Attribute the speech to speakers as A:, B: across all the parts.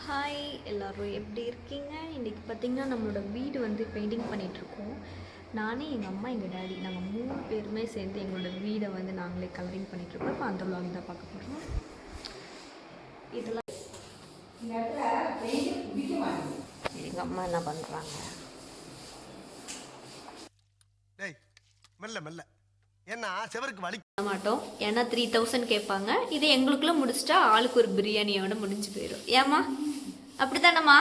A: Hi எல்லோரும் எப்படி இருக்கீங்க? இன்றைக்கி பார்த்திங்கன்னா நம்மளோட வீடு வந்து பெயிண்டிங் பண்ணிகிட்ருக்கோம். நானே, எங்கள் அம்மா, எங்கள் டேடி நாங்கள் 3 பேருமே சேர்ந்து எங்களோட வீடை வந்து நாங்களே கலரிங் பண்ணிகிட்ருக்கோம். இப்போ அந்த விளாக் தான் பார்க்க போகிறோம். இதெல்லாம் எங்கள் அம்மா என்ன பண்ணுறாங்க?
B: மெல்ல மெல்ல ஏன்னா செவருக்கு வலி
A: மாட்டோம். ஏன்னா 3000 கேட்பாங்க. இது எங்களுக்குள்ளே முடிச்சிட்டா ஆளுக்கு ஒரு பிரியாணியோட முடிஞ்சு போயிடும். ஏமா அப்படித்தானம்மா?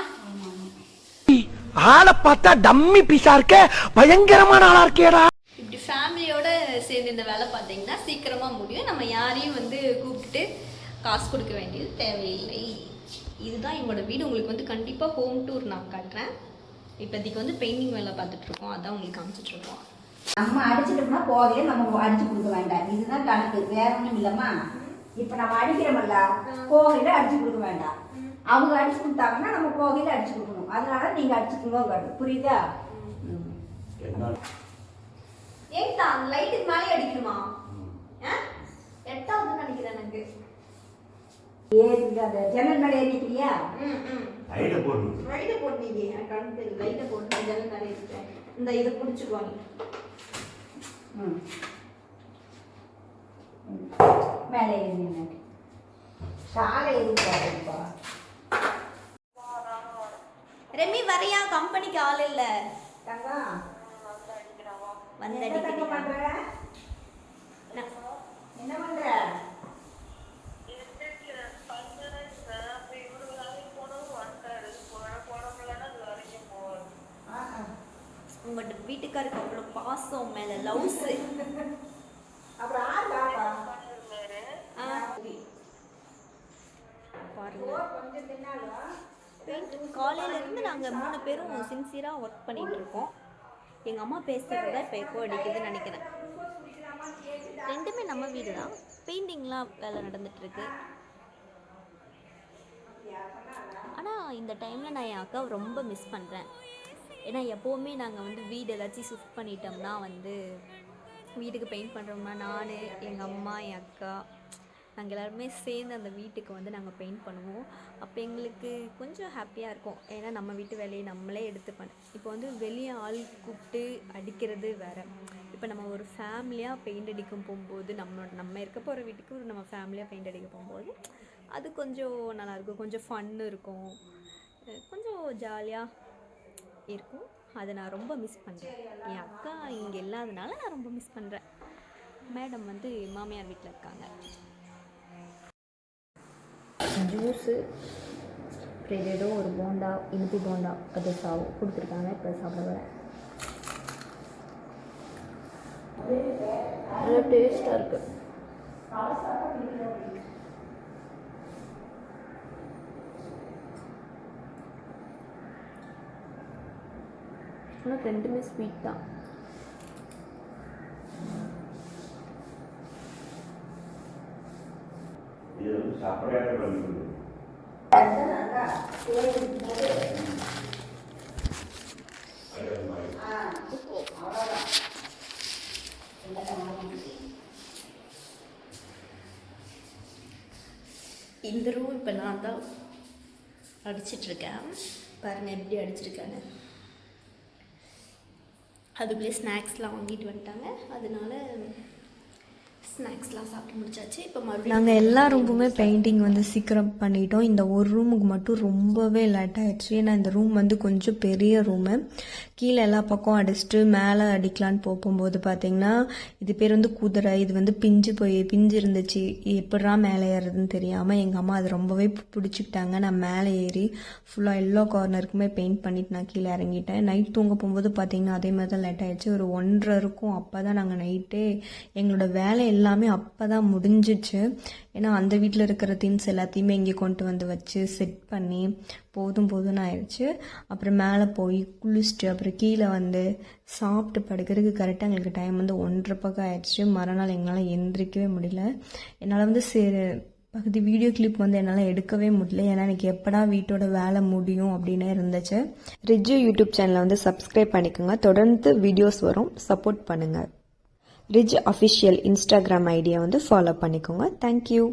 B: ஆளை பார்த்தா டம்மி பீஸா இருக்க, பயங்கரமான ஆளா இருக்கேடா.
A: இப்படி ஃபேமிலியோட சேர்ந்து இந்த வேலை பார்த்தீங்கன்னா சீக்கிரமா முடியும். நம்ம யாரையும் வந்து கூப்பிட்டு காசு கொடுக்க வேண்டியது தேவையில்லை. இதுதான் எங்களோட வீடு. உங்களுக்கு வந்து கண்டிப்பாக ஹோம் டூர் நான் காட்டுறேன். இப்போதைக்கு வந்து பெயிண்டிங் வேலை பார்த்துட்டு இருக்கோம். அதான் உங்களுக்கு காமிச்சிட்டு இருக்கோம்.
C: நம்ம அடிச்சிட்டோம்னா போகவே நம்ம அடிச்சு கொடுக்க வேண்டாம். இதுதான் கணக்கு, வேற ஒன்றும் இல்லைம்மா. இப்போ நம்ம அடிக்கிறோம்ல, போகையில அடிச்சு கொடுக்க வேண்டாம். அவங்க அடிச்சு கொடுத்தாங்கன்னா நம்ம போகையில அடிச்சு கொடுக்கணும். அதனால நீங்க அடிச்சுக்கோங்க, புரியுதா?
A: ஏன்டா லைட்டுக்கு மேலே அடிக்கணுமா? 8வது நினைக்கிறேன் எனக்கு.
C: ஏறிக்காத, ஜன்னல் மேலே ஏறிக்கிறியா?
A: லைட்டை போடுனீங்க. கண்டு லைட்டை போட்டு ஜன்னல் மேலே இருக்கேன். இந்த இதை பிடிச்சிக்குவாங்க.
C: மேலே ஏறிங்க, சாலை ஏறிப்பா.
A: ரெமி வரையா? கம்பெனிக்கு ஆள் இல்லை.
C: வந்து அடிக்க என்ன பண்ற?
A: உங்களோட வீட்டுக்காருக்கு அவ்வளோ பாசம் மேலே லவ்ஸு.
C: அப்புறம்
A: காலையிலேருந்து நாங்கள் 3 பேரும் சின்சியராக ஒர்க் பண்ணிகிட்டு இருக்கோம். எங்கள் அம்மா பேசுகிறத இப்போ எக்கோ அடிக்குதுன்னு நினைக்கிறேன். ரெண்டுமே நம்ம வீடு தான். பெயிண்டிங்லாம் வேலை நடந்துகிட்ருக்கு. ஆனால் இந்த டைமில் நான் என் அக்காவை ரொம்ப மிஸ் பண்ணுறேன். ஏன்னா எப்போவுமே நாங்கள் வந்து வீடு ஏதாச்சும் ஷிஃப்ட் பண்ணிட்டோம்னா வந்து வீட்டுக்கு பெயிண்ட் பண்ணுறோம்னா நான், எங்கள் அம்மா, என் அக்கா நாங்கள் எல்லாருமே சேர்ந்து அந்த வீட்டுக்கு வந்து நாங்கள் பெயிண்ட் பண்ணுவோம். அப்போ எங்களுக்கு கொஞ்சம் ஹாப்பியாக இருக்கும். ஏன்னா நம்ம வீட்டு வேலையை நம்மளே எடுத்துப்பேன். இப்போ வந்து வெளியே ஆள் கூப்பிட்டு அடிக்கிறது வேறு. இப்போ நம்ம ஒரு ஃபேமிலியாக பெயிண்ட் அடிக்கும் போகும்போது நம்ம இருக்க போகிற வீட்டுக்கு ஒரு நம்ம ஃபேமிலியாக பெயிண்ட் அடிக்க போகும்போது அது கொஞ்சம் நல்லாயிருக்கும். கொஞ்சம் ஃபன்னு இருக்கும், கொஞ்சம் ஜாலியாக இருக்கும். அதை நான் ரொம்ப மிஸ் பண்ணுறேன். என் அக்கா இங்கே இல்லாதனால நான் ரொம்ப மிஸ் பண்ணுறேன். மேடம் வந்து மாமியார் வீட்டில் இருக்காங்க. ஜூஸு, ஏதோ ஒரு போண்டா, இனிப்பு போண்டா அது கொடுத்துருக்காங்க. இப்போ சாப்பிட வரேன். நல்லா டேஸ்ட்டாக இருக்குது. ஆனால் ரெண்டுமே ஸ்வீட் தான். இந்த ரூம் இப்போ நான் தான் அடிச்சிட்ருக்கேன். பாருங்கள் எப்படி அடிச்சிருக்காங்க. அதுக்குள்ளே ஸ்நாக்ஸ்லாம் வாங்கிட்டு வந்துட்டாங்க. அதனால ஸ்நாக்ஸ்லாம் சாப்பிட்டு முடிச்சாச்சு. இப்போ மறுபடியும் நாங்கள் எல்லா ரூமுமே பெயிண்டிங் வந்து சீக்கிரம் பண்ணிட்டோம். இந்த ஒரு ரூமுக்கு மட்டும் ரொம்பவே லேட் ஆகிடுச்சு. ஏன்னா இந்த ரூம் வந்து கொஞ்சம் பெரிய ரூமு. கீழே எல்லா பக்கம் அடிச்சுட்டு மேலே அடிக்கலான்னு போகும்போது பார்த்தீங்கன்னா இது பேர் வந்து குதிரை. இது வந்து பிஞ்சு இருந்துச்சு. எப்படா மேலே ஏறுறதுன்னு தெரியாமல் எங்கள் அம்மா அது ரொம்பவே பிடிச்சிக்கிட்டாங்க. நான் மேலே ஏறி ஃபுல்லாக எல்லா கார்னருக்குமே பெயிண்ட் பண்ணிவிட்டு நான் கீழே இறங்கிட்டேன். நைட் தூங்க போகும்போது பார்த்தீங்கன்னா அதே மாதிரி தான் லேட் ஆகிடுச்சு. ஒரு 1:30 இருக்கும். அப்போ தான் நாங்கள் நைட்டே எங்களோட வேலை எல்லாமே அப்போ தான் முடிஞ்சிச்சு. ஏன்னா அந்த வீட்டில் இருக்கிற திங்ஸ் எல்லாத்தையுமே இங்கே கொண்டு வந்து வச்சு செட் பண்ணி போதும்னு ஆயிடுச்சு. அப்புறம் மேலே போய் குளிச்சுட்டு அப்புறம் கீழே வந்து சாப்பிட்டு படுக்கிறதுக்கு கரெக்டாக எங்களுக்கு டைம் வந்து 1:30 பக்கம் ஆயிடுச்சு. மறுநாள் எங்களால் எந்திரிக்கவே முடியல. என்னால் வந்து பகுதி வீடியோ கிளிப் வந்து என்னால் எடுக்கவே முடியல. ஏன்னா எனக்கு எப்படா வீட்டோட வேலை முடியும் அப்படின்னு இருந்துச்சு. ரிஜ்ஜு யூடியூப் சேனலை வந்து சப்ஸ்கிரைப் பண்ணிக்கோங்க. தொடர்ந்து வீடியோஸ் வரும், சப்போர்ட் பண்ணுங்கள். ரிஜ் அஃபிஷியல் இன்ஸ்டாகிராம் ஐடியா வந்து ஃபாலோ பண்ணிக்கோங்க. தேங்க்யூ.